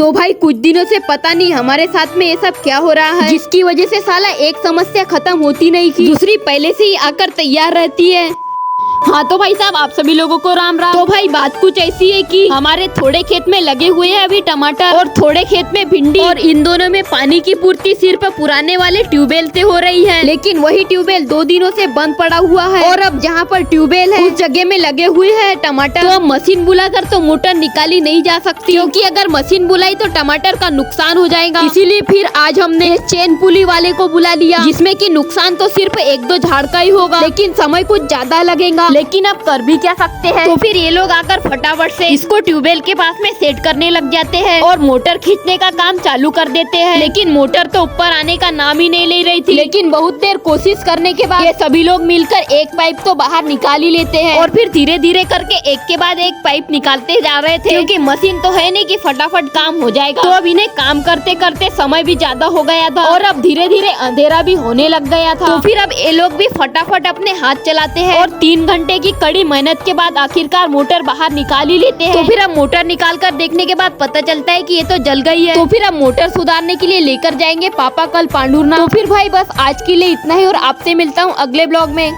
तो भाई कुछ दिनों से पता नहीं हमारे साथ में ये सब क्या हो रहा है, जिसकी वजह से साला एक समस्या खत्म होती नहीं थी, दूसरी पहले से ही आकर तैयार रहती है। हाँ तो भाई साहब आप सभी लोगों को राम राम। तो भाई बात कुछ ऐसी है कि हमारे थोड़े खेत में लगे हुए हैं अभी टमाटर और थोड़े खेत में भिंडी, और इन दोनों में पानी की पूर्ति सिर्फ पुराने वाले ट्यूबवेल से हो रही है, लेकिन वही ट्यूबवेल 2 दिनों से बंद पड़ा हुआ है। और अब जहाँ पर ट्यूबवेल है उस जगह में लगे हुए हैं टमाटर, तो अब मशीन बुलाकर तो मोटर निकाली नहीं जा सकती, क्योंकि अगर मशीन बुलाई तो टमाटर का नुकसान हो जाएगा। इसीलिए फिर आज हमने चेन पुली वाले को बुला लिया, जिसमें कि नुकसान तो सिर्फ 1-2 झाड़ का ही होगा, लेकिन समय कुछ ज्यादा लगेगा। लेकिन अब कर भी क्या सकते हैं। तो फिर ये लोग आकर फटाफट से इसको ट्यूबवेल के पास में सेट करने लग जाते हैं और मोटर खींचने का काम चालू कर देते हैं, लेकिन मोटर तो ऊपर आने का नाम ही नहीं ले रही थी। लेकिन बहुत देर कोशिश करने के बाद ये सभी लोग मिलकर एक पाइप तो बाहर निकाल ही लेते हैं, और फिर धीरे धीरे करके एक के बाद एक पाइप निकालते जा रहे थे, क्योंकि मशीन तो है नहीं कि फटाफट काम हो जाएगा। तो अब इन्हें काम करते करते समय भी ज्यादा हो गया था और अब धीरे धीरे अंधेरा भी होने लग गया था। तो फिर अब ये लोग भी फटाफट अपने हाथ चलाते हैं और 3 घंटे की कड़ी मेहनत के बाद आखिरकार मोटर बाहर निकाल ही लेते हैं। तो फिर अब मोटर निकाल कर देखने के बाद पता चलता है कि ये तो जल गई है। तो फिर अब मोटर सुधारने के लिए लेकर जाएंगे पापा कल पांडुरना। तो फिर भाई बस आज के लिए इतना ही, और आपसे मिलता हूँ अगले ब्लॉग में।